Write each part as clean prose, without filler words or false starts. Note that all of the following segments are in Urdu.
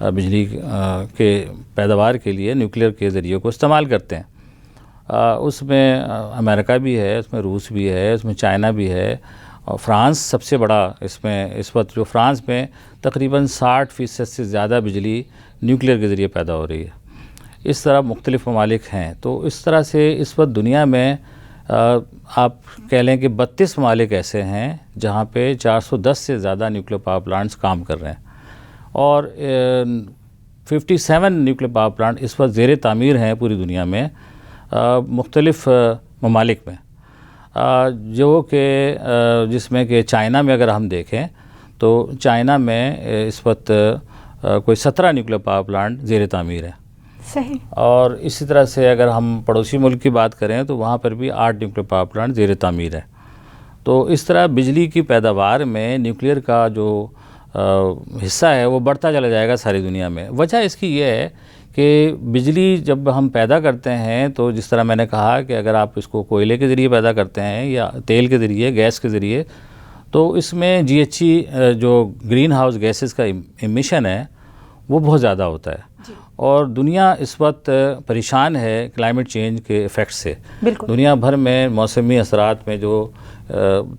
بجلی کے پیداوار کے لیے نیوکلیئر کے ذریعے کو استعمال کرتے ہیں. اس میں امریکہ بھی ہے، اس میں روس بھی ہے، اس میں چائنا بھی ہے، اور فرانس سب سے بڑا اس میں اس وقت جو فرانس میں تقریباً 60% سے زیادہ بجلی نیوکلیئر کے ذریعے پیدا ہو رہی ہے. اس طرح مختلف ممالک ہیں. تو اس طرح سے اس وقت دنیا میں آپ کہہ لیں کہ 32 ممالک ایسے ہیں جہاں پہ 410 سے زیادہ نیوکلیئر پاور پلانٹس کام کر رہے ہیں، اور 57 نیوکلیئر پاور پلانٹ اس وقت زیر تعمیر ہیں پوری دنیا میں مختلف ممالک میں، جو کہ جس میں کہ چائنا میں اگر ہم دیکھیں تو چائنا میں اس وقت کوئی 17 نیوکلیئر پاور پلانٹ زیر تعمیر ہے. صحیح. اور اسی طرح سے اگر ہم پڑوسی ملک کی بات کریں تو وہاں پر بھی 8 نیوکلیئر پاور پلانٹ زیر تعمیر ہے. تو اس طرح بجلی کی پیداوار میں نیوکلیئر کا جو حصہ ہے وہ بڑھتا چلا جائے گا ساری دنیا میں. وجہ اس کی یہ ہے کہ بجلی جب ہم پیدا کرتے ہیں تو جس طرح میں نے کہا کہ اگر آپ اس کو کوئلے کے ذریعے پیدا کرتے ہیں یا تیل کے ذریعے، گیس کے ذریعے، تو اس میں GHG جو گرین ہاؤس گیسز کا ایمیشن ہے وہ بہت زیادہ ہوتا ہے. اور دنیا اس وقت پریشان ہے کلائمیٹ چینج کے ایفیکٹ سے. دنیا بھر میں موسمی اثرات میں جو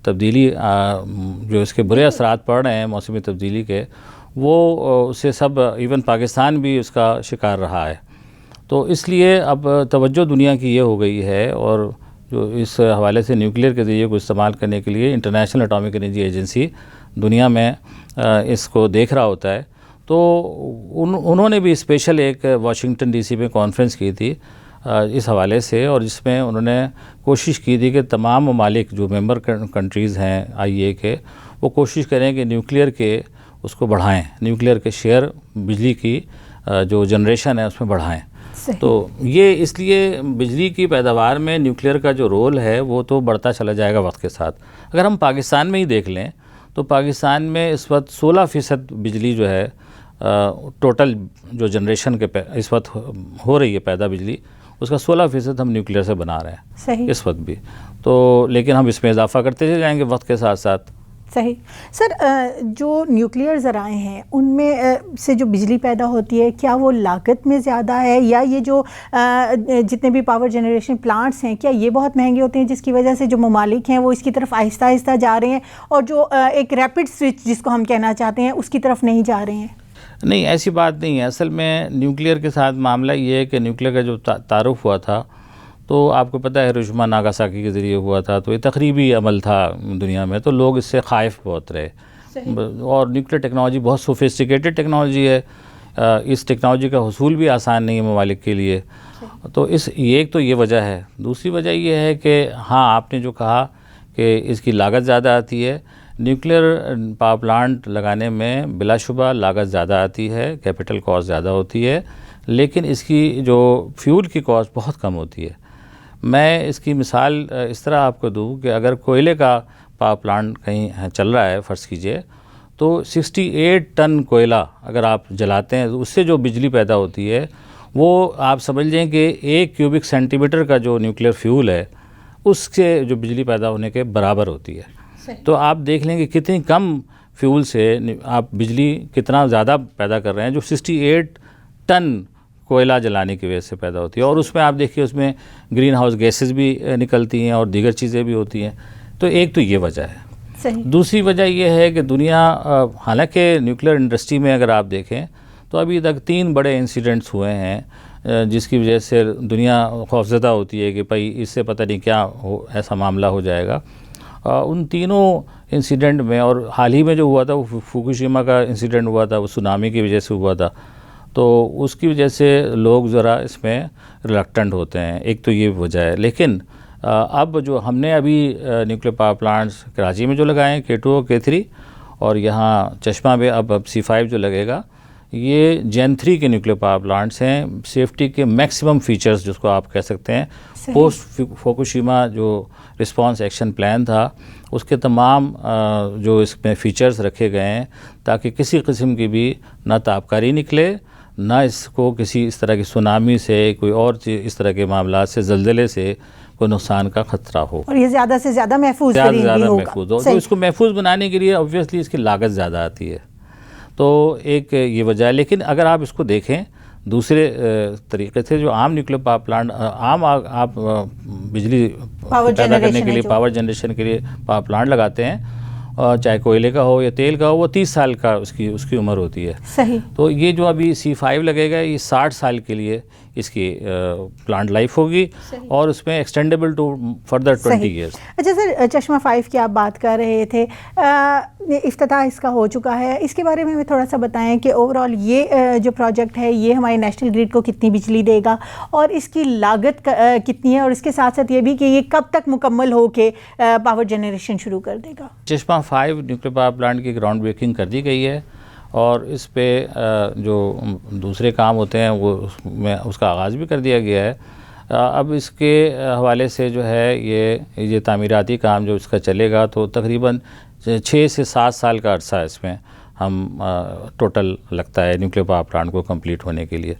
تبدیلی، جو اس کے برے اثرات پڑ رہے ہیں موسمی تبدیلی کے، وہ اسے سب ایون پاکستان بھی اس کا شکار رہا ہے. تو اس لیے اب توجہ دنیا کی یہ ہو گئی ہے، اور جو اس حوالے سے نیوکلیئر کے ذریعے کو استعمال کرنے کے لیے انٹرنیشنل اٹامک انرجی ایجنسی دنیا میں اس کو دیکھ رہا ہوتا ہے. تو انہوں نے بھی اسپیشل ایک واشنگٹن DC میں کانفرنس کی تھی اس حوالے سے، اور جس میں انہوں نے کوشش کی تھی کہ تمام ممالک جو ممبر کنٹریز ہیں IEA کے، وہ کوشش کریں کہ نیوکلیئر کے اس کو بڑھائیں، نیوکلیئر کے شیئر بجلی کی جو جنریشن ہے اس میں بڑھائیں. تو یہ اس لیے بجلی کی پیداوار میں نیوکلیئر کا جو رول ہے وہ تو بڑھتا چلا جائے گا وقت کے ساتھ. اگر ہم پاکستان میں ہی دیکھ لیں تو پاکستان میں اس وقت 16% بجلی جو ہے ٹوٹل جو جنریشن کے اس وقت ہو رہی ہے پیدا بجلی، اس کا 16% ہم نیوکلیئر سے بنا رہے ہیں. صحیح. اس وقت بھی تو، لیکن ہم اس میں اضافہ کرتے چلے جائیں گے وقت کے ساتھ ساتھ. صحیح. سر، جو نیوکلیئر ذرائع ہیں ان میں سے جو بجلی پیدا ہوتی ہے، کیا وہ لاگت میں زیادہ ہے، یا یہ جو جتنے بھی پاور جنریشن پلانٹس ہیں کیا یہ بہت مہنگے ہوتے ہیں جس کی وجہ سے جو ممالک ہیں وہ اس کی طرف آہستہ آہستہ جا رہے ہیں، اور جو ایک ریپڈ سوئچ جس کو ہم کہنا چاہتے ہیں اس کی طرف نہیں جا رہے ہیں؟ نہیں، ایسی بات نہیں ہے. اصل میں نیوکلیئر کے ساتھ معاملہ یہ ہے کہ نیوکلیئر کا جو تعارف ہوا تھا تو آپ کو پتہ ہے ہیروشیما ناگاساکی کے ذریعے ہوا تھا، تو یہ تقریبی عمل تھا دنیا میں، تو لوگ اس سے خائف بہت رہے. اور نیوکلیئر ٹیکنالوجی بہت سوفسٹیکیٹڈ ٹیکنالوجی ہے، اس ٹیکنالوجی کا حصول بھی آسان نہیں ہے ممالک کے لیے. تو ایک تو یہ وجہ ہے. دوسری وجہ یہ ہے کہ ہاں آپ نے جو کہا کہ اس کی لاگت زیادہ آتی ہے. نیوکلیئر پاور پلانٹ لگانے میں بلا شبہ لاگت زیادہ آتی ہے، کیپٹل کاسٹ زیادہ ہوتی ہے، لیکن اس کی جو فیول کی کاسٹ بہت کم ہوتی ہے. میں اس کی مثال اس طرح آپ کو دوں کہ اگر کوئلے کا پاور پلانٹ کہیں چل رہا ہے فرض کیجئے، تو 68 ٹن کوئلہ اگر آپ جلاتے ہیں تو اس سے جو بجلی پیدا ہوتی ہے وہ آپ سمجھ لیں کہ 1 کیوبک سینٹی میٹر کا جو نیوکلیئر فیول ہے اس سے جو بجلی پیدا ہونے کے برابر ہوتی ہے. تو آپ دیکھ لیں کہ کتنی کم فیول سے آپ بجلی کتنا زیادہ پیدا کر رہے ہیں، جو 68 ٹن کوئلہ جلانے کی وجہ سے پیدا ہوتی ہے. اور اس میں آپ دیکھیے اس میں گرین ہاؤس گیسز بھی نکلتی ہیں اور دیگر چیزیں بھی ہوتی ہیں. تو ایک تو یہ وجہ ہے. صحیح. دوسری وجہ یہ ہے کہ دنیا، حالانکہ نیوکلیئر انڈسٹری میں اگر آپ دیکھیں تو ابھی تک 3 بڑے انسیڈنٹس ہوئے ہیں جس کی وجہ سے دنیا خوفزدہ ہوتی ہے کہ بھائی اس سے پتہ نہیں کیا ایسا معاملہ ہو جائے گا. ان تینوں انسیڈنٹ میں، اور حال ہی میں جو ہوا تھا وہ فوکوشیما کا انسیڈنٹ ہوا تھا، وہ سونامی کی وجہ سے ہوا تھا، تو اس کی وجہ سے لوگ ذرا اس میں ریلکٹنٹ ہوتے ہیں. ایک تو یہ وجہ ہے. لیکن اب جو ہم نے ابھی نیوکلیئر پاور پلانٹس کراچی میں جو لگائے ہیں K2 اور K3، اور یہاں چشمہ میں اب C5 جو لگے گا، یہ جین 3 کے نیوکلیئر پاور پلانٹس ہیں. سیفٹی کے میکسیمم فیچرز جس کو آپ کہہ سکتے ہیں، پوسٹ فوکوشیما جو رسپانس ایکشن پلان تھا اس کے تمام جو اس میں فیچرز رکھے گئے ہیں تاکہ کسی قسم کی بھی نہ تابکاری نکلے، نہ اس کو کسی اس طرح کی سونامی سے، کوئی اور اس طرح کے معاملات سے، زلزلے سے کوئی نقصان کا خطرہ ہو، اور یہ زیادہ سے زیادہ محفوظ محفوظ ہو. تو اس کو محفوظ بنانے کے لیے obviously اس کی لاگت زیادہ آتی ہے. تو ایک یہ وجہ ہے. لیکن اگر آپ اس کو دیکھیں دوسرے طریقے سے، جو عام نیوکلیر پاور پلانٹ، عام آپ بجلی پیدا کرنے کے لیے، پاور جنریشن کے لیے پاور پلانٹ لگاتے ہیں، چاہے کوئلے کا ہو یا تیل کا ہو، وہ 30 سال کا اس کی عمر ہوتی ہے. صحیح. تو یہ جو ابھی C5 لگے گا، یہ 60 سال کے لیے اس کی پلانٹ لائف ہوگی، اور اس میں ایکسٹینڈیبل ٹو فردر 20 ایئرس. اچھا سر، چشمہ 5 کی آپ بات کر رہے تھے، افتتاح اس کا ہو چکا ہے، اس کے بارے میں ہمیں تھوڑا سا بتائیں کہ اوور آل یہ جو پروجیکٹ ہے یہ ہمارے نیشنل گریڈ کو کتنی بجلی دے گا، اور اس کی لاگت کتنی ہے، اور اس کے ساتھ ساتھ یہ بھی کہ یہ کب تک مکمل ہو کے پاور جنریشن شروع کر دے گا. چشمہ 5 نیوکلیر پاور پلانٹ کی گراؤنڈ بریکنگ کر دی گئی ہے، اور اس پہ جو دوسرے کام ہوتے ہیں وہ اس کا آغاز بھی کر دیا گیا ہے. اب اس کے حوالے سے جو ہے یہ تعمیراتی کام جو اس کا چلے گا، تو تقریباً 6 سے 7 سال کا عرصہ اس میں ہم ٹوٹل لگتا ہے نیوکلیر پاور پلانٹ کو کمپلیٹ ہونے کے لیے.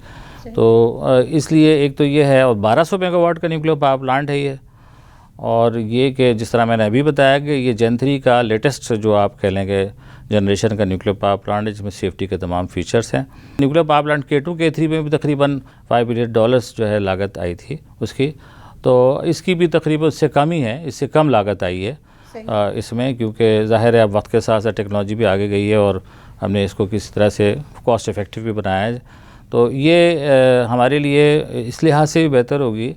تو اس لیے ایک تو یہ ہے، اور 1200 میگا واٹ کا نیوکلیر پاور پلانٹ ہے یہ. اور یہ کہ جس طرح میں نے ابھی بتایا کہ یہ جن 3 کا لیٹسٹ جو آپ کہہ لیں گے جنریشن کا نیوکلیر پاور پلانٹ ہے، جس میں سیفٹی کے تمام فیچرز ہیں. Nuclear power plant K2 K3 میں بھی تقریباً $5 بلین جو ہے لاگت آئی تھی اس کی، تو اس کی بھی تقریباً اس سے کم ہی ہے، اس سے کم لاگت آئی ہے اس میں، کیونکہ ظاہر ہے اب وقت کے ساتھ ساتھ ٹیکنالوجی بھی آگے گئی ہے، اور ہم نے اس کو کسی طرح سے کاسٹ افیکٹو بھی بنایا ہے. تو یہ ہمارے لیے اس لحاظ سے بھی بہتر ہوگی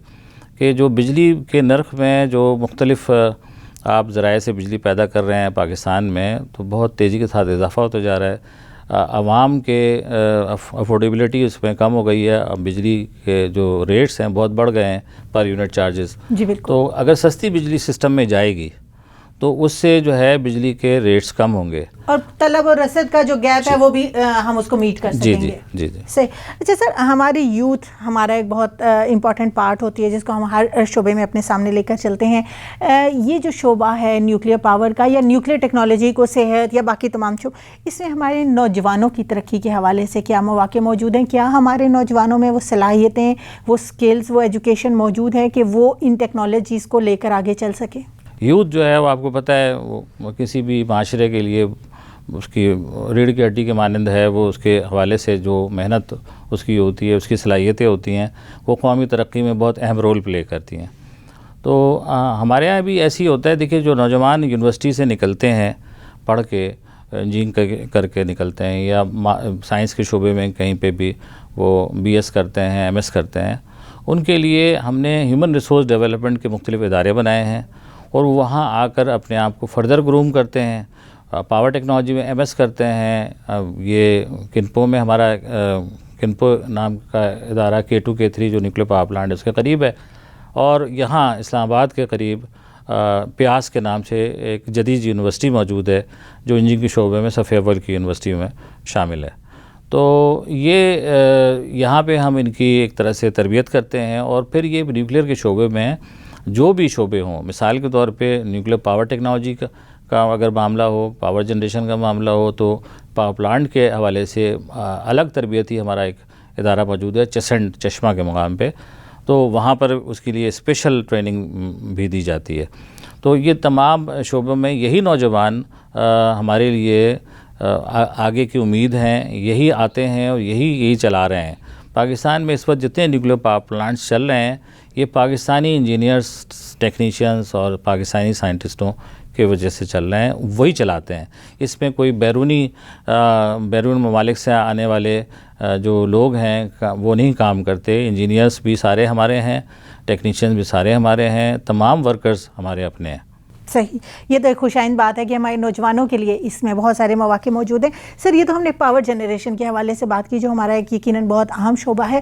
کہ جو بجلی کے نرخ میں جو مختلف آپ ذرائع سے بجلی پیدا کر رہے ہیں پاکستان میں، تو بہت تیزی کے ساتھ اضافہ ہوتا جا رہا ہے. عوام کے افورڈیبلٹی اس میں کم ہو گئی ہے. اب بجلی کے جو ریٹس ہیں بہت بڑھ گئے ہیں پر یونٹ چارجز. جی بالکل. تو اگر سستی بجلی سسٹم میں جائے گی تو اس سے جو ہے بجلی کے ریٹس کم ہوں گے، اور طلب اور رسد کا جو گیپ ہے وہ بھی ہم اس کو میٹ کر سکیں گے. جی. صحیح. اچھا سر، ہماری یوتھ ہمارا ایک بہت امپورٹنٹ پارٹ ہوتی ہے جس کو ہم ہر شعبے میں اپنے سامنے لے کر چلتے ہیں. یہ جو شعبہ ہے نیوکلیر پاور کا یا نیوکلیر ٹیکنالوجی کو، صحت یا باقی تمام شعبے، اس میں ہمارے نوجوانوں کی ترقی کے حوالے سے کیا مواقع موجود ہیں؟ کیا ہمارے نوجوانوں میں وہ صلاحیتیں، وہ سکلز، وہ ایجوکیشن موجود ہے کہ وہ ان ٹیکنالوجیز کو لے کر آگے چل سکیں؟ یوتھ جو ہے وہ آپ کو پتہ ہے وہ کسی بھی معاشرے کے لیے اس کی ریڑھ کی ہڈی کے مانند ہے. وہ اس کے حوالے سے جو محنت اس کی ہوتی ہے، اس کی صلاحیتیں ہوتی ہیں، وہ قومی ترقی میں بہت اہم رول پلے کرتی ہیں. تو ہمارے یہاں بھی ایسی ہوتا ہے. دیکھیے، جو نوجوان یونیورسٹی سے نکلتے ہیں پڑھ کے، انجینئرنگ کر کے نکلتے ہیں، یا سائنس کے شعبے میں کہیں پہ بھی وہ BS کرتے ہیں، MS کرتے ہیں، ان کے لیے ہم نے ہیومن ریسورس ڈیولپمنٹ کے مختلف ادارے بنائے ہیں، اور وہاں آ کر اپنے آپ کو فردر گروم کرتے ہیں. پاور ٹیکنالوجی میں MS کرتے ہیں. یہ کنپو میں ہمارا کنپو نام کا ادارہ K2 K3 جو نیوکلیر پاور پلانٹ ہے اس کے قریب ہے، اور یہاں اسلام آباد کے قریب پیاس کے نام سے ایک جدید یونیورسٹی موجود ہے جو انجینئرنگ کے شعبے میں صف اول کی یونیورسٹی میں شامل ہے. تو یہ یہاں پہ ہم ان کی ایک طرح سے تربیت کرتے ہیں، اور پھر یہ نیوکلیر کے شعبے میں جو بھی شعبے ہوں، مثال کے طور پہ نیوکلیر پاور ٹیکنالوجی کا اگر معاملہ ہو، پاور جنریشن کا معاملہ ہو، تو پاور پلانٹ کے حوالے سے الگ تربیتی ہمارا ایک ادارہ موجود ہے چسنٹ چشمہ کے مقام پہ. تو وہاں پر اس کے لیے اسپیشل ٹریننگ بھی دی جاتی ہے. تو یہ تمام شعبوں میں یہی نوجوان ہمارے لیے آگے کی امید ہیں، یہی آتے ہیں اور یہی چلا رہے ہیں. پاکستان میں اس وقت جتنے نیوکلیر پاور پلانٹس چل رہے ہیں، یہ پاکستانی انجینئرز، ٹیکنیشینز اور پاکستانی سائنٹسٹوں کی وجہ سے چل رہے ہیں، وہی چلاتے ہیں. اس میں کوئی بیرون ممالک سے آنے والے جو لوگ ہیں وہ نہیں کام کرتے. انجینئرز بھی سارے ہمارے ہیں، ٹیکنیشینز بھی سارے ہمارے ہیں، تمام ورکرز ہمارے اپنے ہیں. صحیح. یہ تو ایک خوشائند بات ہے کہ ہمارے نوجوانوں کے لیے اس میں بہت سارے مواقع موجود ہیں. سر، یہ تو ہم نے پاور جنریشن کے حوالے سے بات کی جو ہمارا ایک یقیناً بہت اہم شعبہ ہے.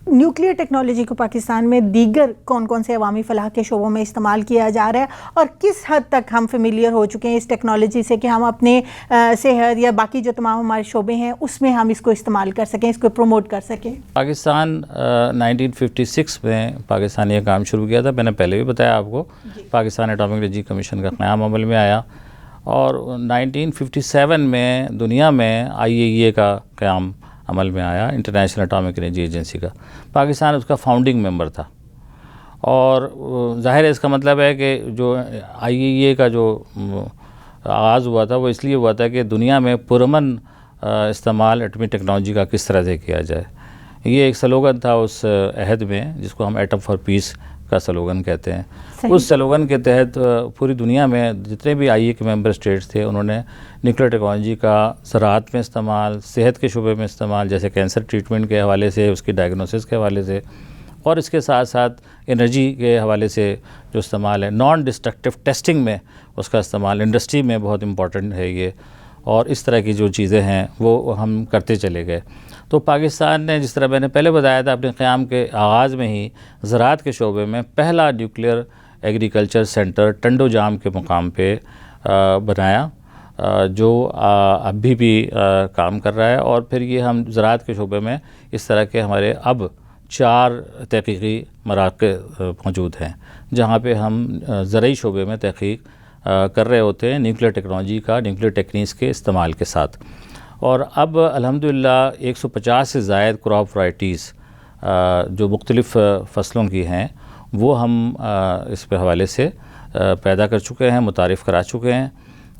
نیوکلیر ٹیکنالوجی کو پاکستان میں دیگر کون کون سے عوامی فلاح کے شعبوں میں استعمال کیا جا رہا ہے، اور کس حد تک ہم فیملیئر ہو چکے ہیں اس ٹیکنالوجی سے کہ ہم اپنے صحت یا باقی جو تمام ہمارے شعبے ہیں اس میں ہم اس کو استعمال کر سکیں، اس کو پروموٹ کر سکیں؟ پاکستان 1956 میں پاکستان یہ کام شروع کیا تھا. میں نے پہلے بھی بتایا آپ کو. پاکستان ایٹامک انرجی کمیشن کا قیام عمل میں آیا، اور 1957 میں دنیا میں IAEA کا قیام عمل میں آیا، انٹرنیشنل ایٹامک انرجی ایجنسی کا. پاکستان اس کا فاؤنڈنگ ممبر تھا، اور ظاہر ہے اس کا مطلب ہے کہ جو IAEA کا جو آغاز ہوا تھا وہ اس لیے ہوا تھا کہ دنیا میں پرامن استعمال ایٹمی ٹیکنالوجی کا کس طرح سے کیا جائے. یہ ایک سلوگن تھا اس عہد میں جس کو ہم ایٹم فار پیس کا سلوگن کہتے ہیں. اس سلوگن کے تحت پوری دنیا میں جتنے بھی آئی اے کے ممبر اسٹیٹس تھے انہوں نے نیوکلیئر ٹیکنالوجی کا زراعت میں استعمال, صحت کے شعبے میں استعمال, جیسے کینسر ٹریٹمنٹ کے حوالے سے, اس کی ڈائگنوسس کے حوالے سے, اور اس کے ساتھ ساتھ انرجی کے حوالے سے جو استعمال ہے, نان ڈسٹرکٹیو ٹیسٹنگ میں اس کا استعمال انڈسٹری میں بہت امپورٹنٹ ہے یہ, اور اس طرح کی جو چیزیں ہیں وہ ہم کرتے چلے گئے. تو پاکستان نے, جس طرح میں نے پہلے بتایا تھا, اپنے قیام کے آغاز میں ہی زراعت کے شعبے میں پہلا نیوکلیئر ایگریکلچر سینٹر ٹنڈو جام کے مقام پہ بنایا, جو ابھی بھی کام کر رہا ہے. اور پھر یہ ہم زراعت کے شعبے میں اس طرح کے ہمارے اب 4 تحقیقی مراکز موجود ہیں جہاں پہ ہم زرعی شعبے میں تحقیق کر رہے ہوتے ہیں نیوکلیئر ٹیکنالوجی کا, نیوکلیئر ٹیکنیکس کے استعمال کے ساتھ. اور اب الحمدللہ 150 سے زائد کراپ ورائٹیز جو مختلف فصلوں کی ہیں وہ ہم اس پہ حوالے سے پیدا کر چکے ہیں, متعارف کرا چکے ہیں,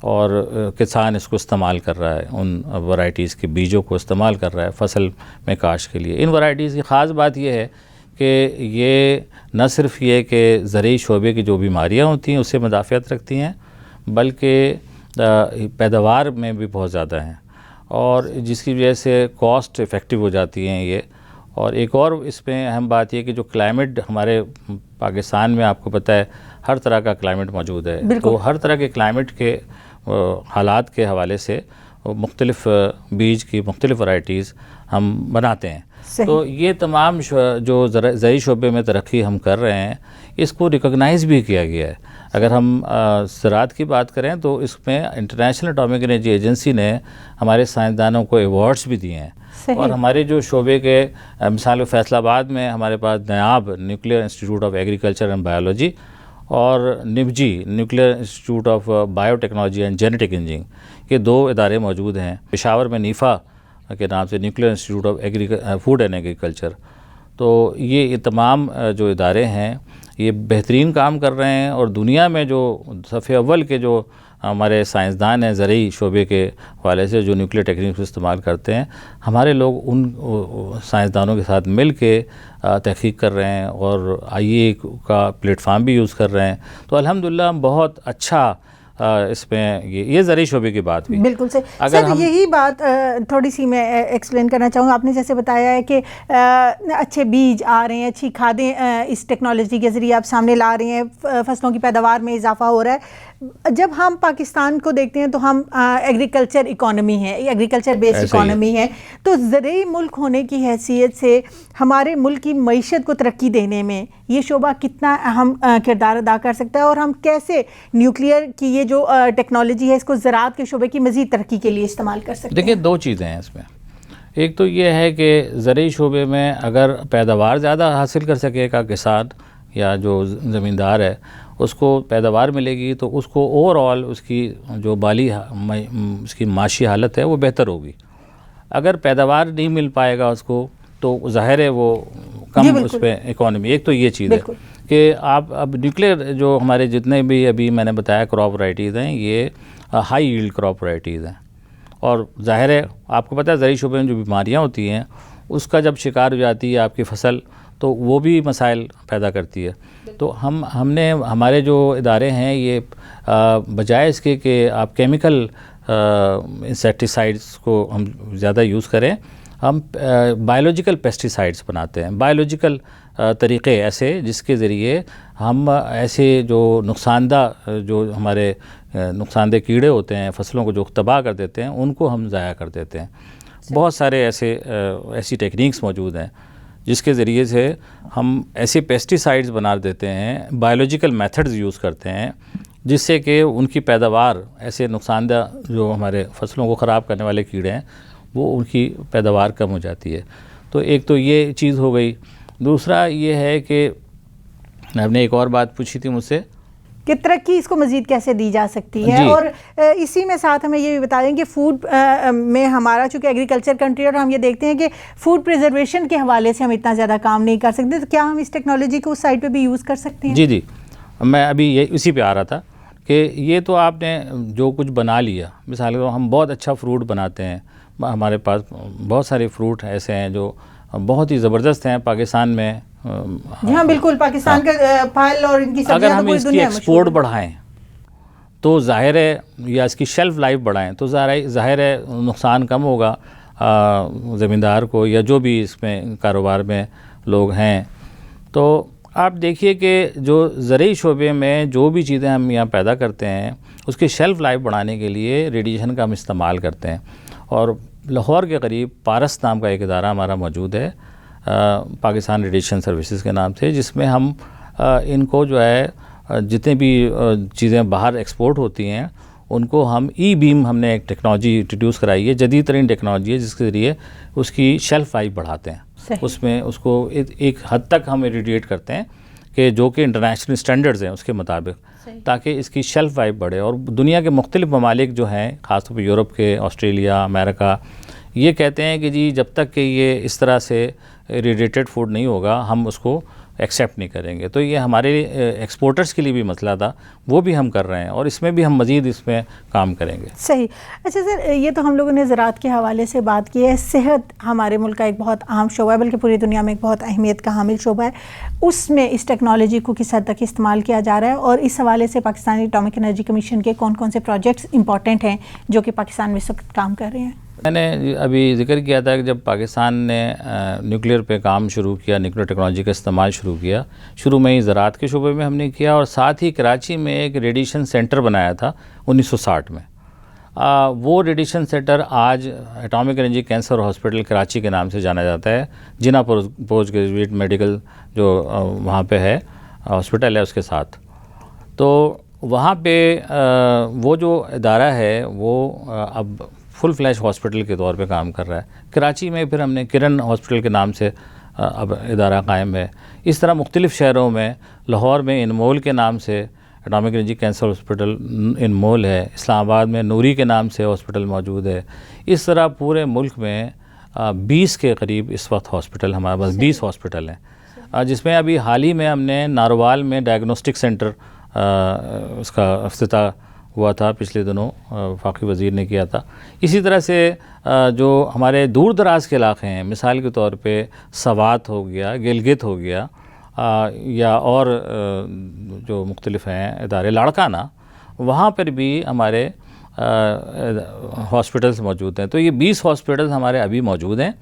اور کسان اس کو استعمال کر رہا ہے, ان ورائٹیز کے بیجوں کو استعمال کر رہا ہے فصل میں کاشت کے لیے. ان ورائٹیز کی خاص بات یہ ہے کہ یہ نہ صرف یہ کہ زرعی شعبے کی جو بیماریاں ہوتی ہیں اس سے مدافعت رکھتی ہیں, بلکہ پیداوار میں بھی بہت زیادہ ہیں, اور جس کی وجہ سے کاسٹ افیکٹو ہو جاتی ہیں یہ. اور ایک اور اس میں اہم بات یہ کہ جو کلائمیٹ ہمارے پاکستان میں آپ کو پتہ ہے ہر طرح کا کلائمیٹ موجود ہے, تو ہر طرح کے کلائمیٹ کے حالات کے حوالے سے مختلف بیج کی مختلف ورائٹیز ہم بناتے ہیں. تو یہ تمام جو زرعی شعبے میں ترقی ہم کر رہے ہیں اس کو ریکگنائز بھی کیا گیا ہے. اگر ہم زراعت کی بات کریں تو اس میں انٹرنیشنل اٹامک انرجی ایجنسی نے ہمارے سائنسدانوں کو ایوارڈز بھی دیے ہیں. اور ہمارے جو شعبے کے مثال فیصل آباد میں ہمارے پاس NIAB nuclear institute of agriculture and biology اور NIBGE nuclear institute of biotechnology and genetic engineering یہ 2 ادارے موجود ہیں. پشاور میں نیفا کے نام سے nuclear institute of food and agriculture. تو یہ تمام جو ادارے ہیں یہ بہترین کام کر رہے ہیں, اور دنیا میں جو صف اول کے جو ہمارے سائنسدان ہیں زرعی شعبے کے حوالے سے جو نیوکلیئر ٹیکنیک کو استعمال کرتے ہیں, ہمارے لوگ ان سائنسدانوں کے ساتھ مل کے تحقیق کر رہے ہیں اور آئی اے کا پلیٹ فارم بھی یوز کر رہے ہیں. تو الحمدللہ بہت اچھا اس میں یہ زرعی شعبے کی بات بھی بالکل سے. سر یہی بات تھوڑی سی میں ایکسپلین کرنا چاہوں گا. آپ نے جیسے بتایا ہے کہ اچھے بیج آ رہے ہیں, اچھی کھادیں اس ٹیکنالوجی کے ذریعے آپ سامنے لا رہے ہیں, فصلوں کی پیداوار میں اضافہ ہو رہا ہے. جب ہم پاکستان کو دیکھتے ہیں تو ہم ایگریکلچر اکانومی ہے, ایگریکلچر بیسڈ اکانومی ہے, تو زرعی ملک ہونے کی حیثیت سے ہمارے ملک کی معیشت کو ترقی دینے میں یہ شعبہ کتنا اہم کردار ادا کر سکتا ہے, اور ہم کیسے نیوکلیئر کی یہ جو ٹیکنالوجی ہے اس کو زراعت کے شعبے کی مزید ترقی کے لیے استعمال کر سکتے ہیں؟ دیکھیں 2 چیزیں ہیں اس میں. ایک تو یہ ہے کہ زرعی شعبے میں اگر پیداوار زیادہ حاصل کر سکے گا کسان یا جو زمیندار ہے, اس کو پیداوار ملے گی تو اس کو اوور آل اس کی جو اس کی معاشی حالت ہے وہ بہتر ہوگی. اگر پیداوار نہیں مل پائے گا اس کو تو ظاہر ہے وہ کم اس پہ اکانومی. ایک تو یہ چیز ہے کہ آپ اب نیوکلیئر جو ہمارے جتنے بھی ابھی میں نے بتایا کراپ ورائٹیز ہیں یہ ہائی ییلڈ کراپ ورائٹیز ہیں, اور ظاہر ہے آپ کو پتہ ہے زرعی شعبے میں جو بیماریاں ہوتی ہیں اس کا جب شکار ہو جاتی ہے آپ کی فصل تو وہ بھی مسائل پیدا کرتی ہے. تو ہم نے ہمارے جو ادارے ہیں یہ بجائے اس کے کہ آپ کیمیکل انسیکٹیسائڈس کو ہم زیادہ یوز کریں, ہم بایولوجیکل پیسٹیسائڈس بناتے ہیں, بایولوجیکل طریقے ایسے جس کے ذریعے ہم ایسے جو نقصان دہ کیڑے ہوتے ہیں فصلوں کو جو تباہ کر دیتے ہیں ان کو ہم ضائع کر دیتے ہیں. بہت سارے ایسی ٹیکنیکس موجود ہیں جس کے ذریعے سے ہم ایسے پیسٹیسائڈز بنا دیتے ہیں, بایولوجیکل میتھڈز یوز کرتے ہیں جس سے کہ ان کی پیداوار ایسے نقصان دہ جو ہمارے فصلوں کو خراب کرنے والے کیڑے ہیں وہ ان کی پیداوار کم ہو جاتی ہے. تو ایک تو یہ چیز ہو گئی. دوسرا یہ ہے کہ آپ نے ایک اور بات پوچھی تھی مجھ سے کہ ترقی اس کو مزید کیسے دی جا سکتی ہے, اور اسی میں ساتھ ہمیں یہ بھی بتا دیں کہ فوڈ میں ہمارا چونکہ ایگریکلچر کنٹری اور ہم یہ دیکھتے ہیں کہ فوڈ پریزرویشن کے حوالے سے ہم اتنا زیادہ کام نہیں کر سکتے, تو کیا ہم اس ٹیکنالوجی کو اس سائڈ پہ بھی یوز کر سکتے ہیں؟ جی میں ابھی اسی پہ آ رہا تھا کہ یہ تو آپ نے جو کچھ بنا لیا, مثال کے ہم بہت اچھا فروٹ بناتے ہیں, ہمارے پاس بہت سارے فروٹ ایسے ہیں جو بہت ہی زبردست ہیں پاکستان میں. جی ہاں بالکل، پاکستان کا پھل اور ان کی سبزیاں اگر ہم اس کی ایکسپورٹ بڑھائیں تو ظاہر ہے، یا اس کی شیلف لائف بڑھائیں تو ظاہر ہے نقصان کم ہوگا زمیندار کو یا جو بھی اس میں کاروبار میں لوگ ہیں. تو آپ دیکھیے کہ جو زرعی شعبے میں جو بھی چیزیں ہم یہاں پیدا کرتے ہیں اس کی شیلف لائف بڑھانے کے لیے ریڈیشن کا ہم استعمال کرتے ہیں. اور لاہور کے قریب پارس نام کا ایک ادارہ ہمارا موجود ہے پاکستان ریڈیشن سروسز کے نام سے، جس میں ہم ان کو جو ہے جتنے بھی چیزیں باہر ایکسپورٹ ہوتی ہیں ان کو ہم ای بیم، ہم نے ایک ٹیکنالوجی انٹروڈیوس کرائی ہے، جدید ترین ٹیکنالوجی ہے جس کے ذریعے اس کی شیلف لائف بڑھاتے ہیں. اس میں اس کو ایک حد تک ہم ریڈیٹ کرتے ہیں کہ جو کہ انٹرنیشنل اسٹینڈرڈز ہیں اس کے مطابق، تاکہ اس کی شیلف لائف بڑھے. اور دنیا کے مختلف ممالک جو ہیں، خاص طور پہ یورپ کے، آسٹریلیا، امریکہ، یہ کہتے ہیں کہ جی جب تک کہ یہ اس طرح سے ریڈیٹڈ فوڈ نہیں ہوگا ہم اس کو ایکسیپٹ نہیں کریں گے. تو یہ ہمارے ایکسپورٹرز کے لیے بھی مسئلہ تھا، وہ بھی ہم کر رہے ہیں اور اس میں بھی ہم مزید اس میں کام کریں گے. صحیح. اچھا سر، یہ تو ہم لوگوں نے زراعت کے حوالے سے بات کی ہے. صحت ہمارے ملک کا ایک بہت اہم شعبہ ہے، بلکہ پوری دنیا میں ایک بہت اہمیت کا حامل شعبہ ہے. اس میں اس ٹیکنالوجی کو کس حد تک استعمال کیا جا رہا ہے، اور اس حوالے سے پاکستانی اٹامک انرجی کمیشن کے کون کون سے پروجیکٹس امپورٹنٹ ہیں جو کہ پاکستان میں اس وقت کام کر رہے ہیں؟ میں نے ابھی ذکر کیا تھا کہ جب پاکستان نے نیوکلیئر پہ کام شروع کیا، نیوکلیئر ٹیکنالوجی کا استعمال شروع کیا، شروع میں ہی زراعت کے شعبے میں ہم نے کیا، اور ساتھ ہی کراچی میں ایک ریڈیشن سینٹر بنایا تھا 1960 میں. وہ ریڈیشن سینٹر آج atomic energy cancer hospital Karachi کے نام سے جانا جاتا ہے. جناح پوسٹ گریجویٹ میڈیکل جو وہاں پہ ہے ہاسپٹل ہے اس کے ساتھ. تو وہاں پہ وہ جو ادارہ ہے وہ اب فل فلیش ہاسپٹل کے طور پہ کام کر رہا ہے. کراچی میں پھر ہم نے کرن ہاسپٹل کے نام سے اب ادارہ قائم ہے. اس طرح مختلف شہروں میں، لاہور میں انمول کے نام سے اٹامک انرجی کینسر ہاسپٹل انمول ہے، اسلام آباد میں نوری کے نام سے ہاسپٹل موجود ہے. اس طرح پورے ملک میں 20 کے قریب اس وقت ہاسپٹل، ہمارے پاس 20 ہاسپٹل ہیں، جس میں ابھی حال ہی میں ہم نے ناروال میں ڈائگنوسٹک سینٹر اس کا افتتاح ہوا تھا پچھلے دنوں، وفاقی وزیر نے کیا تھا. اسی طرح سے جو ہمارے دور دراز کے علاقے ہیں، مثال کے طور پہ سوات ہو گیا، گلگت ہو گیا، یا اور جو مختلف ہیں ادارے، لاڑکانہ، وہاں پر بھی ہمارے ہاسپٹلس موجود ہیں. تو یہ 20 ہاسپٹلس ہمارے ابھی موجود ہیں.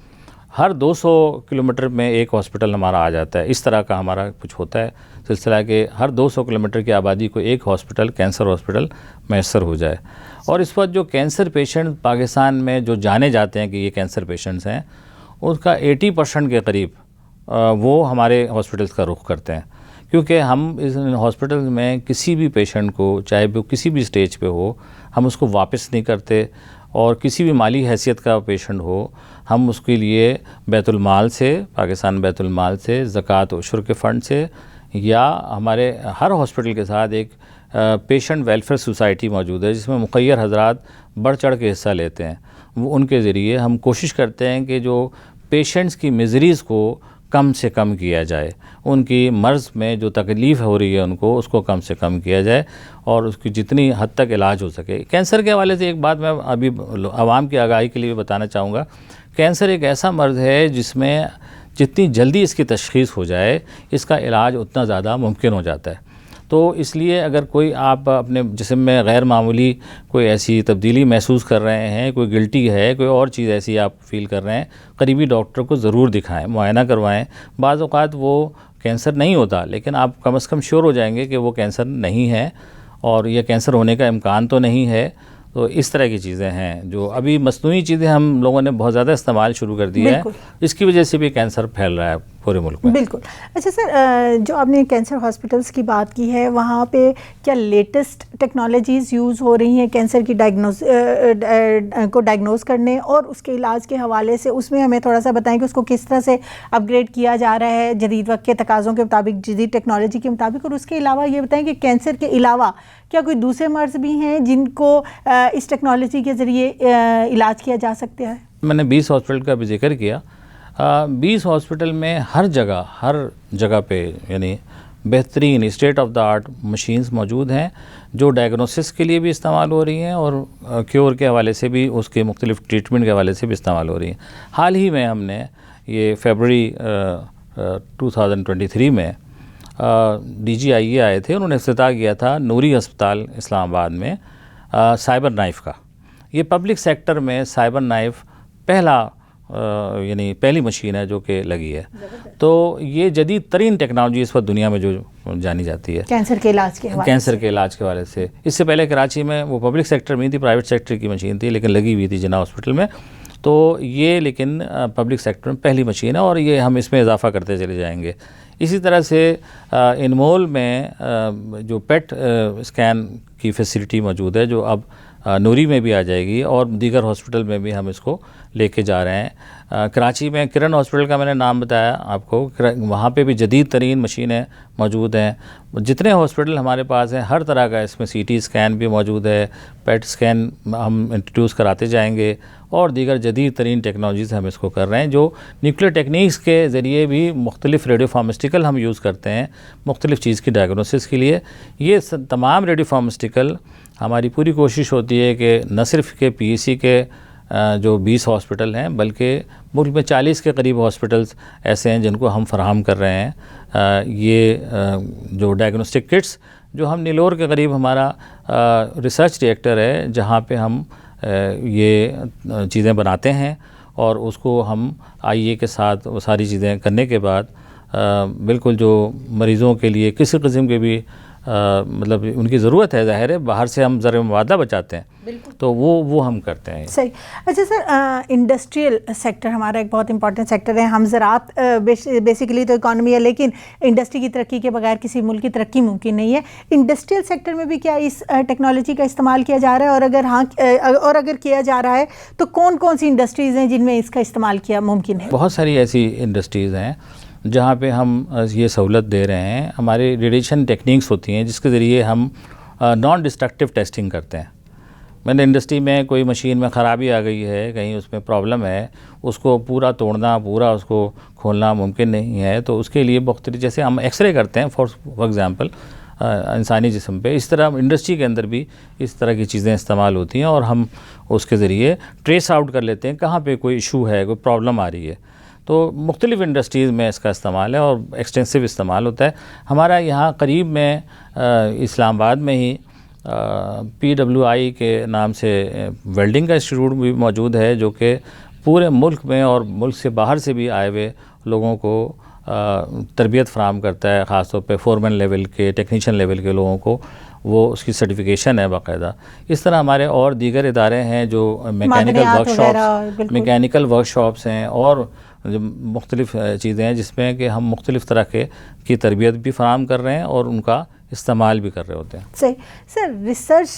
ہر 200 کلومیٹر میں ایک ہاسپٹل ہمارا آ جاتا ہے. اس طرح کا ہمارا کچھ ہوتا ہے سلسلہ کہ ہر 200 کلومیٹر کی آبادی کو ایک ہاسپٹل، کینسر ہاسپٹل میسر ہو جائے. اور اس وقت جو کینسر پیشنٹ پاکستان میں جو جانے جاتے ہیں کہ یہ کینسر پیشنٹس ہیں، اس کا 80% کے قریب وہ ہمارے ہاسپٹلس کا رخ کرتے ہیں. کیونکہ ہم اس ہاسپٹل میں کسی بھی پیشنٹ کو، چاہے وہ کسی بھی سٹیج پہ ہو، ہم اس کو واپس نہیں کرتے. اور کسی بھی مالی حیثیت کا پیشنٹ ہو، ہم اس کے لیے بیت المال سے، پاکستان بیت المال سے، زکوٰۃ و عشر کے فنڈ سے، یا ہمارے ہر ہاسپٹل کے ساتھ ایک پیشنٹ ویلفیئر سوسائٹی موجود ہے جس میں مخیر حضرات بڑھ چڑھ کے حصہ لیتے ہیں. وہ ان کے ذریعے ہم کوشش کرتے ہیں کہ جو پیشنٹس کی میزریز کو کم سے کم کیا جائے، ان کی مرض میں جو تکلیف ہو رہی ہے ان کو، اس کو کم سے کم کیا جائے اور اس کی جتنی حد تک علاج ہو سکے. کینسر کے حوالے سے ایک بات میں ابھی عوام کی آگاہی کے لیے بھی بتانا چاہوں گا. کینسر ایک ایسا مرض ہے جس میں جتنی جلدی اس کی تشخیص ہو جائے، اس کا علاج اتنا زیادہ ممکن ہو جاتا ہے. تو اس لیے اگر کوئی آپ اپنے جسم میں غیر معمولی کوئی ایسی تبدیلی محسوس کر رہے ہیں، کوئی گلٹی ہے، کوئی اور چیز ایسی آپ فیل کر رہے ہیں، قریبی ڈاکٹر کو ضرور دکھائیں، معائنہ کروائیں. بعض اوقات وہ کینسر نہیں ہوتا، لیکن آپ کم از کم شیور ہو جائیں گے کہ وہ کینسر نہیں ہے اور یہ کینسر ہونے کا امکان تو نہیں ہے. تو اس طرح کی چیزیں ہیں جو ابھی مصنوعی چیزیں ہم لوگوں نے بہت زیادہ استعمال شروع کر دی ہے، اس کی وجہ سے بھی کینسر پھیل رہا ہے پورے ملک میں. بالکل. اچھا سر، جو آپ نے کینسر ہاسپٹلس کی بات کی ہے، وہاں پہ کیا لیٹسٹ ٹیکنالوجیز یوز ہو رہی ہیں کینسر کی ڈائگنوز کرنے اور اس کے علاج کے حوالے سے؟ اس میں ہمیں تھوڑا سا بتائیں کہ اس کو کس طرح سے اپ گریڈ کیا جا رہا ہے جدید وقت کے تقاضوں کے مطابق، جدید ٹیکنالوجی کے مطابق. اور اس کے علاوہ یہ بتائیں کہ کینسر کے علاوہ کیا کوئی دوسرے مرض بھی ہیں جن کو اس ٹیکنالوجی کے ذریعے علاج کیا جا سکتا ہے؟ میں نے 20 ہاسپٹل کا بھی ذکر کیا. 20 ہاسپٹل میں ہر جگہ پہ، یعنی بہترین state of the art machines موجود ہیں جو ڈائگنوسس کے لیے بھی استعمال ہو رہی ہیں اور کیور کے حوالے سے بھی، اس کے مختلف ٹریٹمنٹ کے حوالے سے بھی استعمال ہو رہی ہیں. حال ہی میں ہم نے یہ فیبرری 2023 میں DGIE آئے تھے، انہوں نے افتتاح کیا تھا نوری ہسپتال اسلام آباد میں سائبر نائف کا. یہ پبلک سیکٹر میں سائبر نائف پہلی مشین ہے جو کہ لگی ہے. تو یہ جدید ترین ٹیکنالوجی اس وقت دنیا میں جو جانی جاتی ہے کینسر کے علاج کے حوالے سے. اس سے پہلے کراچی میں وہ پبلک سیکٹر میں تھی، پرائیویٹ سیکٹر کی مشین تھی لیکن لگی ہوئی تھی جناح ہاسپٹل میں. تو یہ لیکن پبلک سیکٹر میں پہلی مشین ہے اور یہ ہم اس میں اضافہ کرتے چلے جائیں گے. اسی طرح سے انمول میں جو پیٹ اسکین کی فیسلٹی موجود ہے جو اب نوری میں بھی آ جائے گی اور دیگر ہاسپٹل میں بھی ہم اس کو لے کے جا رہے ہیں. کراچی میں کرن ہاسپٹل کا میں نے نام بتایا آپ کو، وہاں پہ بھی جدید ترین مشینیں موجود ہیں. جتنے ہاسپٹل ہمارے پاس ہیں ہر طرح کا اس میں CT اسکین بھی موجود ہے، پیٹ اسکین ہم انٹروڈیوس کراتے جائیں گے اور دیگر جدید ترین ٹیکنالوجیز ہم اس کو کر رہے ہیں جو نیوکلیئر ٹیکنیکس کے ذریعے بھی مختلف ریڈیو فارماسٹیکل ہم یوز کرتے ہیں مختلف چیز کی ڈائگنوسس کے لیے. یہ تمام ریڈیو فارماسٹیکل ہماری پوری کوشش ہوتی ہے کہ نہ صرف کہ PEC کے جو 20 ہاسپٹل ہیں بلکہ ملک میں 40 کے قریب ہاسپٹلز ایسے ہیں جن کو ہم فراہم کر رہے ہیں. یہ جو ڈائگنوسٹک کٹس جو ہم نیلور کے قریب ہمارا ریسرچ ریئیکٹر ہے جہاں پہ ہم یہ چیزیں بناتے ہیں اور اس کو ہم IE کے ساتھ وہ ساری چیزیں کرنے کے بعد بالکل جو مریضوں کے لیے کسی قسم کے بھی مطلب ان کی ضرورت ہے، ظاہر ہے باہر سے ہم ذرا مبادلہ بچاتے ہیں تو وہ ہم کرتے ہیں. صحیح. اچھا سر، انڈسٹریل سیکٹر ہمارا ایک بہت امپورٹنٹ سیکٹر ہے. ہم زراعت بیسیکلی تو اکانومی ہے لیکن انڈسٹری کی ترقی کے بغیر کسی ملک کی ترقی ممکن نہیں ہے. انڈسٹریل سیکٹر میں بھی کیا اس ٹیکنالوجی کا استعمال کیا جا رہا ہے اور اگر کیا جا رہا ہے تو کون کون سی انڈسٹریز ہیں جن میں اس کا استعمال کیا ممکن ہے؟ بہت ساری ایسی انڈسٹریز ہیں جہاں پہ ہم یہ سہولت دے رہے ہیں. ہماری ریڈیشن ٹیکنیکس ہوتی ہیں جس کے ذریعے ہم نان ڈسٹرکٹیو ٹیسٹنگ کرتے ہیں. میں نے انڈسٹری میں کوئی مشین میں خرابی آ گئی ہے، کہیں اس میں پرابلم ہے، اس کو پورا توڑنا، پورا اس کو کھولنا ممکن نہیں ہے. تو اس کے لیے مختلف جیسے ہم ایکس رے کرتے ہیں فار ایگزامپل انسانی جسم پہ، اس طرح انڈسٹری کے اندر بھی اس طرح کی چیزیں استعمال ہوتی ہیں اور ہم اس کے ذریعے ٹریس آؤٹ کر لیتے ہیں کہاں پہ کوئی ایشو ہے، کوئی پرابلم آ رہی ہے. تو مختلف انڈسٹریز میں اس کا استعمال ہے اور ایکسٹینسو استعمال ہوتا ہے. ہمارا یہاں قریب میں اسلام آباد میں ہی PWI کے نام سے ویلڈنگ کا انسٹیٹیوٹ بھی موجود ہے جو کہ پورے ملک میں اور ملک سے باہر سے بھی آئے ہوئے لوگوں کو تربیت فراہم کرتا ہے، خاص طور پہ فورمن لیول کے، ٹیکنیشین لیول کے لوگوں کو وہ اس کی سرٹیفکیشن ہے باقاعدہ. اس طرح ہمارے اور دیگر ادارے ہیں جو میکینیکل ورک شاپس ہیں اور جو مختلف چیزیں ہیں جس میں کہ ہم مختلف طرح کی تربیت بھی فراہم کر رہے ہیں اور ان کا استعمال بھی کر رہے ہوتے ہیں. صحیح. سر، ریسرچ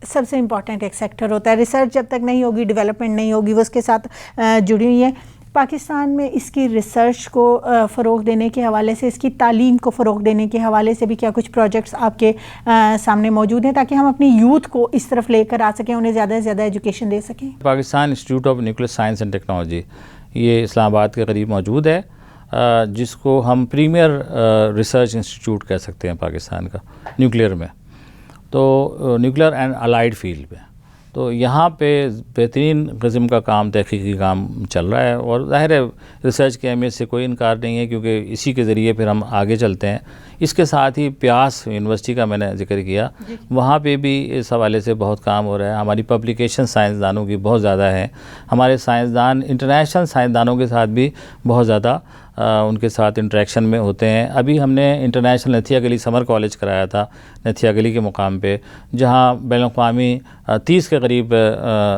سب سے امپورٹنٹ ایک سیکٹر ہوتا ہے. ریسرچ جب تک نہیں ہوگی، ڈیولپمنٹ نہیں ہوگی، وہ اس کے ساتھ جڑی ہوئی ہیں. پاکستان میں اس کی ریسرچ کو فروغ دینے کے حوالے سے، اس کی تعلیم کو فروغ دینے کے حوالے سے بھی کیا کچھ پروجیکٹس آپ کے سامنے موجود ہیں تاکہ ہم اپنی یوتھ کو اس طرف لے کر آ سکیں، انہیں زیادہ سے زیادہ ایجوکیشن دے سکیں؟ Pakistan institute of nuclear science and technology یہ اسلام آباد کے قریب موجود ہے، جس کو ہم پریمیئر ریسرچ انسٹیٹیوٹ کہہ سکتے ہیں پاکستان کا نیوکلیئر میں، تو نیوکلیئر اینڈ الائیڈ فیلڈ میں. تو یہاں پہ بہترین قسم کا کام، تحقیقی کام چل رہا ہے اور ظاہر ہے ریسرچ کی اہمیت سے کوئی انکار نہیں ہے کیونکہ اسی کے ذریعے پھر ہم آگے چلتے ہیں. اس کے ساتھ ہی پیاس یونیورسٹی کا میں نے ذکر کیا، وہاں پہ بھی اس حوالے سے بہت کام ہو رہا ہے. ہماری پبلیکیشن سائنسدانوں کی بہت زیادہ ہیں، ہمارے سائنسدان انٹرنیشنل سائنسدانوں کے ساتھ بھی بہت زیادہ ان کے ساتھ انٹریکشن میں ہوتے ہیں. ابھی ہم نے انٹرنیشنل نتھیا گلی سمر کالج کرایا تھا نتھیا گلی کے مقام پہ، جہاں بین الاقوامی 30 کے قریب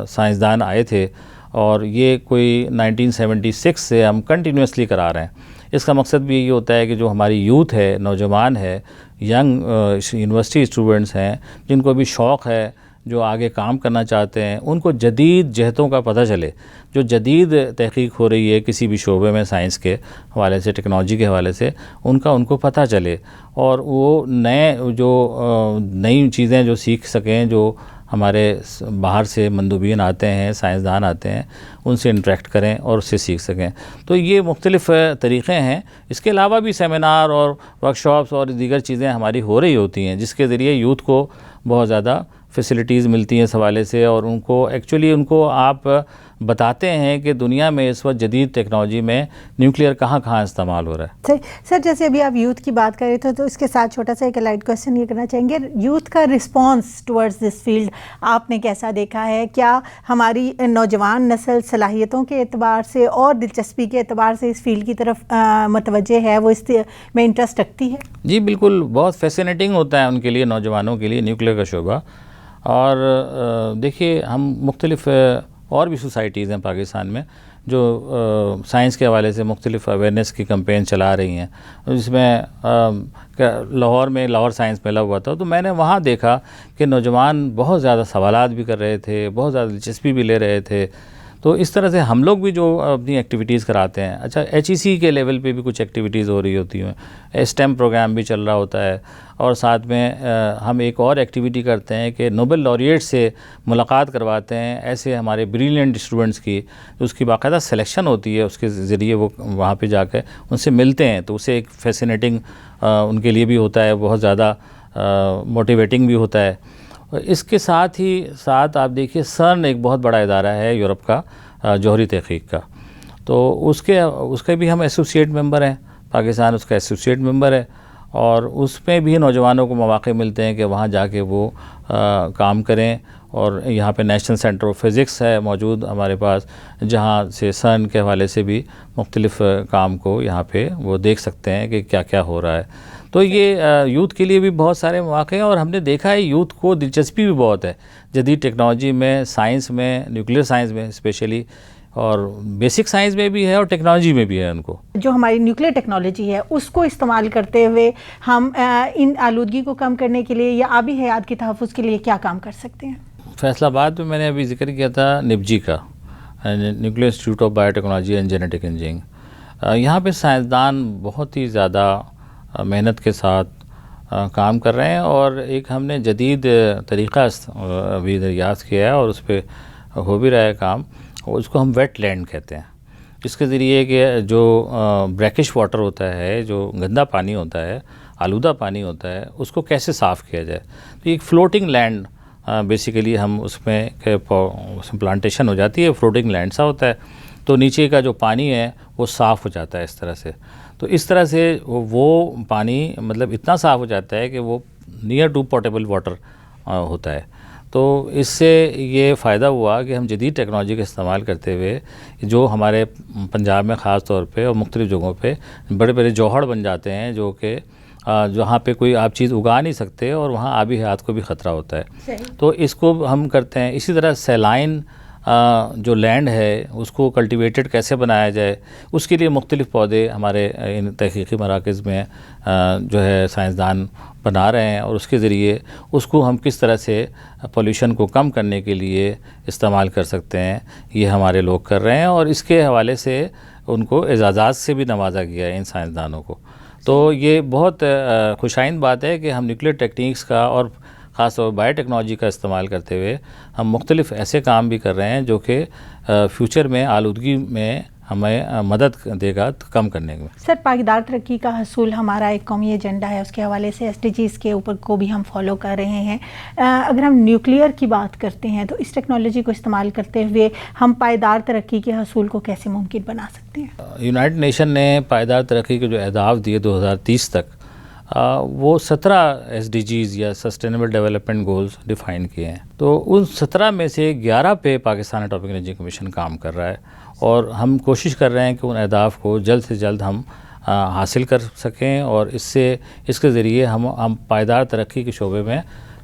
سائنسدان آئے تھے اور یہ کوئی 1976 سے ہم کنٹینیوسلی کرا رہے ہیں. اس کا مقصد بھی یہ ہوتا ہے کہ جو ہماری یوتھ ہے، نوجوان ہے، ینگ یونیورسٹی اسٹوڈنٹس ہیں جن کو بھی شوق ہے، جو آگے کام کرنا چاہتے ہیں، ان کو جدید جہتوں کا پتہ چلے، جو جدید تحقیق ہو رہی ہے کسی بھی شعبے میں سائنس کے حوالے سے، ٹیکنالوجی کے حوالے سے، ان کو پتہ چلے اور وہ نئی چیزیں جو سیکھ سکیں، جو ہمارے باہر سے مندوبین آتے ہیں، سائنسدان آتے ہیں، ان سے انٹریکٹ کریں اور اس سے سیکھ سکیں. تو یہ مختلف طریقے ہیں. اس کے علاوہ بھی سیمینار اور ورکشاپس اور دیگر چیزیں ہماری ہو رہی ہوتی ہیں، جس کے ذریعے یوتھ کو بہت زیادہ فیسلٹیز ملتی ہیں اس حوالے سے، اور ان کو ایکچولی ان کو آپ بتاتے ہیں کہ دنیا میں اس وقت جدید ٹیکنالوجی میں نیوکلیئر کہاں کہاں استعمال ہو رہا ہے. صحیح سر، جیسے ابھی آپ یوتھ کی بات کر رہے تھے تو اس کے ساتھ چھوٹا سا ایک لائٹ کویسچن یہ کرنا چاہیں گے، یوتھ کا رسپانس ٹورڈز دس فیلڈ آپ نے کیسا دیکھا ہے؟ کیا ہماری نوجوان نسل صلاحیتوں کے اعتبار سے اور دلچسپی کے اعتبار سے اس فیلڈ کی طرف متوجہ ہے، وہ اس میں انٹرسٹ رکھتی ہے؟ جی بالکل، بہت فیسینیٹنگ ہوتا ہے ان کے لیے، نوجوانوں کے لیے نیوکلیئر کا شعبہ. اور دیکھیے ہم مختلف اور بھی سوسائٹیز ہیں پاکستان میں جو سائنس کے حوالے سے مختلف اویئرنیس کی کمپین چلا رہی ہیں. جس میں لاہور میں لاہور سائنس میلہ ہوا تھا، تو میں نے وہاں دیکھا کہ نوجوان بہت زیادہ سوالات بھی کر رہے تھے، بہت زیادہ دلچسپی بھی لے رہے تھے. تو اس طرح سے ہم لوگ بھی جو اپنی ایکٹیویٹیز کراتے ہیں. اچھا HEC کے لیول پہ بھی کچھ ایکٹیویٹیز ہو رہی ہوتی ہیں، STEM پروگرام بھی چل رہا ہوتا ہے. اور ساتھ میں ہم ایک اور ایکٹیویٹی کرتے ہیں کہ نوبل laureate سے ملاقات کرواتے ہیں، ایسے ہمارے بریلینٹ اسٹوڈنٹس کی، اس کی باقاعدہ سلیکشن ہوتی ہے، اس کے ذریعے وہ وہاں پہ جا کے ان سے ملتے ہیں. تو اسے ایک فیسینیٹنگ ان کے لیے بھی ہوتا ہے، بہت زیادہ موٹیویٹنگ بھی ہوتا ہے. اس کے ساتھ ہی ساتھ آپ دیکھیے CERN ایک بہت بڑا ادارہ ہے یورپ کا، جوہری تحقیق کا. تو اس کے بھی ہم ایسوسیٹ ممبر ہیں، پاکستان اس کا ایسوسیٹ ممبر ہے. اور اس میں بھی نوجوانوں کو مواقع ملتے ہیں کہ وہاں جا کے وہ کام کریں. اور یہاں پہ نیشنل سینٹر آف فزکس ہے موجود ہمارے پاس، جہاں سے CERN کے حوالے سے بھی مختلف کام کو یہاں پہ وہ دیکھ سکتے ہیں کہ کیا کیا ہو رہا ہے. تو یہ یوتھ کے لیے بھی بہت سارے مواقع ہیں. اور ہم نے دیکھا ہے یوتھ کو دلچسپی بھی بہت ہے جدید ٹیکنالوجی میں، سائنس میں، نیوکلیئر سائنس میں اسپیشلی، اور بیسک سائنس میں بھی ہے اور ٹیکنالوجی میں بھی ہے. ان کو جو ہماری نیوکلیئر ٹیکنالوجی ہے اس کو استعمال کرتے ہوئے ہم ان آلودگی کو کم کرنے کے لیے یا آبی حیات کے تحفظ کے لیے کیا کام کر سکتے ہیں؟ فیصل آباد میں نے ابھی ذکر کیا تھا NIBG کا، nuclear institute of biotechnology and genetic engineering. یہاں پہ سائنسدان بہت ہی زیادہ محنت کے ساتھ کام کر رہے ہیں. اور ایک ہم نے جدید طریقہ ابھی دریافت کیا ہے اور اس پہ ہو بھی رہا ہے کام، اس کو ہم ویٹ لینڈ کہتے ہیں. اس کے ذریعے کہ جو بریکش واٹر ہوتا ہے، جو گندا پانی ہوتا ہے، آلودہ پانی ہوتا ہے، اس کو کیسے صاف کیا جائے. تو ایک فلوٹنگ لینڈ بیسیکلی ہم اس میں پلانٹیشن ہو جاتی ہے، فلوٹنگ لینڈ سا ہوتا ہے. تو نیچے کا جو پانی ہے وہ صاف ہو جاتا ہے اس طرح سے. تو اس طرح سے وہ پانی مطلب اتنا صاف ہو جاتا ہے کہ وہ نیئر ٹو پوٹیبل واٹر ہوتا ہے. تو اس سے یہ فائدہ ہوا کہ ہم جدید ٹیکنالوجی کا استعمال کرتے ہوئے جو ہمارے پنجاب میں خاص طور پہ اور مختلف جگہوں پہ بڑے بڑے جوہڑ بن جاتے ہیں، جو کہ جہاں پہ کوئی آپ چیز اگا نہیں سکتے اور وہاں آبی حیات کو بھی خطرہ ہوتا ہے. تو اس کو ہم کرتے ہیں. اسی طرح سیلائن جو لینڈ ہے اس کو کلٹیویٹڈ کیسے بنایا جائے، اس کے لیے مختلف پودے ہمارے ان تحقیقی مراکز میں جو ہے سائنسدان بنا رہے ہیں. اور اس کے ذریعے اس کو ہم کس طرح سے پولیوشن کو کم کرنے کے لیے استعمال کر سکتے ہیں، یہ ہمارے لوگ کر رہے ہیں. اور اس کے حوالے سے ان کو اعزازات سے بھی نوازا گیا ہے ان سائنسدانوں کو. تو یہ بہت خوشائند بات ہے کہ ہم نیوکلیئر ٹیکنیکس کا اور خاص طور پر بایو ٹیکنالوجی کا استعمال کرتے ہوئے ہم مختلف ایسے کام بھی کر رہے ہیں جو کہ فیوچر میں آلودگی میں ہمیں مدد دے گا کم کرنے میں. سر، پائیدار ترقی کا حصول ہمارا ایک قومی ایجنڈا ہے، اس کے حوالے سے SDGs کے اوپر کو بھی ہم فالو کر رہے ہیں. اگر ہم نیوکلیئر کی بات کرتے ہیں تو اس ٹیکنالوجی کو استعمال کرتے ہوئے ہم پائیدار ترقی کے حصول کو کیسے ممکن بنا سکتے ہیں؟ یونائٹڈ نیشن نے پائیدار ترقی کے جو اہداف دیے 2030 تک، وہ 17 SDGs یا سسٹینیبل ڈیولپمنٹ گولز ڈیفائن کیے ہیں. تو ان 17 میں سے 11 پہ پاکستان اٹامک انرجی کمیشن کام کر رہا ہے. اور ہم کوشش کر رہے ہیں کہ ان اہداف کو جلد سے جلد ہم حاصل کر سکیں، اور اس کے ذریعے ہم پائیدار ترقی کے شعبے میں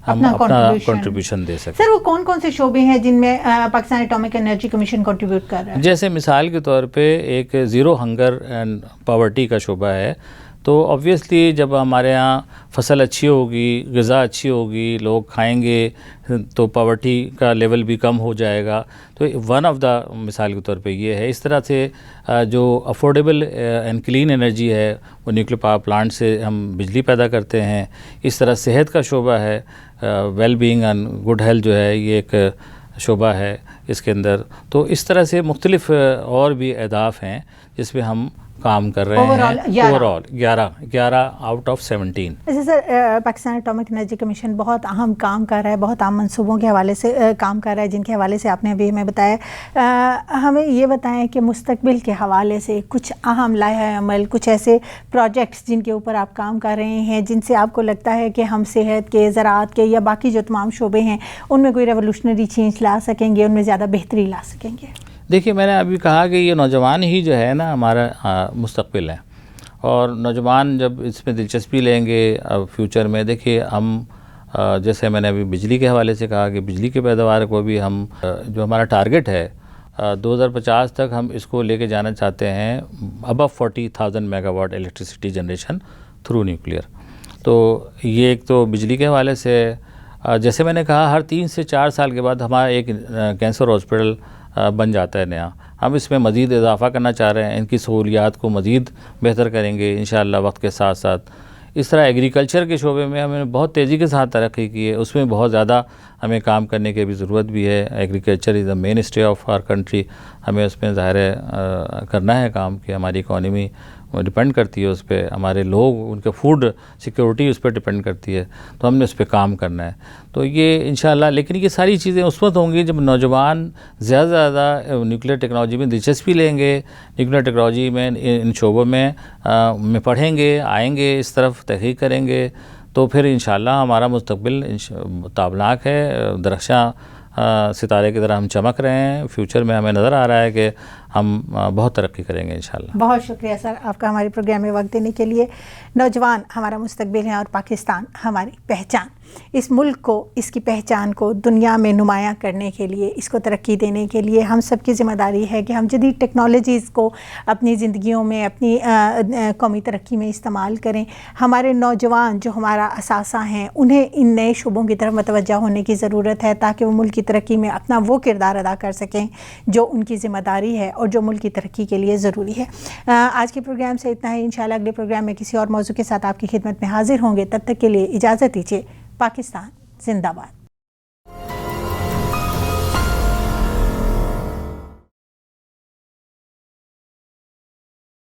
ہم اپنا کنٹریبیوشن دے سکیں. سر، وہ کون کون سے شعبے ہیں جن میں Pakistan atomic energy commission contribute کر رہا ہے؟ جیسے مثال کے طور پہ ایک زیرو ہنگر اینڈ پاورٹی کا شعبہ ہے. تو آبویسلی جب ہمارے یہاں فصل اچھی ہوگی، غذا اچھی ہوگی، لوگ کھائیں گے تو پاورٹی کا لیول بھی کم ہو جائے گا. تو ون آف دا مثال کے طور پہ یہ ہے. اس طرح سے جو افورڈیبل اینڈ کلین انرجی ہے وہ نیوکلیر پاور پلانٹ سے ہم بجلی پیدا کرتے ہیں. اس طرح صحت کا شعبہ ہے، wellbeing and good health جو ہے یہ ایک شعبہ ہے اس کے اندر. تو اس طرح سے مختلف اور بھی اہداف ہیں جس پہ ہم کام کر رہے ہیں. Over all 11 out of 17. اچھا سر، پاکستان اٹامک انرجی کمیشن بہت اہم کام کر رہا ہے، بہت اہم منصوبوں کے حوالے سے کام کر رہا ہے جن کے حوالے سے آپ نے ابھی ہمیں بتایا. ہمیں یہ بتائیں کہ مستقبل کے حوالے سے کچھ اہم لائحہ عمل، کچھ ایسے پروجیکٹس جن کے اوپر آپ کام کر رہے ہیں جن سے آپ کو لگتا ہے کہ ہم صحت کے، زراعت کے یا باقی جو تمام شعبے ہیں ان میں کوئی ریولوشنری چینج لا سکیں گے، ان میں زیادہ بہتری لا سکیں گے؟ دیکھیے، میں نے ابھی کہا کہ یہ نوجوان ہی جو ہے نا ہمارا مستقبل ہے، اور نوجوان جب اس میں دلچسپی لیں گے فیوچر میں. دیکھیے ہم جیسے میں نے ابھی بجلی کے حوالے سے کہا کہ بجلی کی پیداوار کو بھی ہم جو ہمارا ٹارگٹ ہے 2050 تک ہم اس کو لے کے جانا چاہتے ہیں ابو 40,000 mega what electricity generation through nuclear. تو یہ ایک تو بجلی کے حوالے سے. جیسے میں نے کہا ہر 3 سے 4 سال کے بعد ہمارا ایک کینسر ہاسپٹل بن جاتا ہے نیا. ہم اس میں مزید اضافہ کرنا چاہ رہے ہیں، ان کی سہولیات کو مزید بہتر کریں گے انشاءاللہ وقت کے ساتھ ساتھ. اس طرح ایگریکلچر کے شعبے میں ہمیں بہت تیزی کے ساتھ ترقی کی ہے، اس میں بہت زیادہ ہمیں کام کرنے کی بھی ضرورت بھی ہے. Agriculture is the mainstay of our country. ہمیں اس میں ظاہر ہے کرنا ہے کام کہ ہماری اکانومی ڈپینڈ کرتی ہے اس پہ، ہمارے لوگ ان کے فوڈ سیکیورٹی اس پہ ڈپینڈ کرتی ہے. تو ہم نے اس پہ کام کرنا ہے. تو یہ انشاءاللہ، لیکن یہ ساری چیزیں اس وقت ہوں گی جب نوجوان زیادہ سے زیادہ نیوکلیئر ٹیکنالوجی میں دلچسپی لیں گے، نیوکلیئر ٹیکنالوجی میں ان شعبوں میں پڑھیں گے، آئیں گے، اس طرف تحقیق کریں گے. تو پھر انشاءاللہ ہمارا مستقبل تابناک ہے. درخشاں ستارے کی طرح ہم چمک رہے ہیں. فیوچر میں ہمیں نظر آ رہا ہے کہ ہم بہت ترقی کریں گے انشاءاللہ. بہت شکریہ سر آپ کا ہمارے پروگرام میں وقت دینے کے لیے. نوجوان ہمارا مستقبل ہے اور پاکستان ہماری پہچان. اس ملک کو، اس کی پہچان کو دنیا میں نمایاں کرنے کے لیے، اس کو ترقی دینے کے لیے ہم سب کی ذمہ داری ہے کہ ہم جدید ٹیکنالوجیز کو اپنی زندگیوں میں، اپنی قومی ترقی میں استعمال کریں. ہمارے نوجوان جو ہمارا اثاثہ ہیں انہیں ان نئے شعبوں کی طرف متوجہ ہونے کی ضرورت ہے تاکہ وہ ملک کی ترقی میں اپنا وہ کردار ادا کر سکیں جو ان کی ذمہ داری ہے اور جو ملک کی ترقی کے لیے ضروری ہے. آج کے پروگرام سے اتنا ہے. انشاءاللہ اگلے پروگرام میں کسی اور موضوع کے ساتھ آپ کی خدمت میں حاضر ہوں گے. تب تک کے لیے اجازت دیجیے. پاکستان زندہ باد.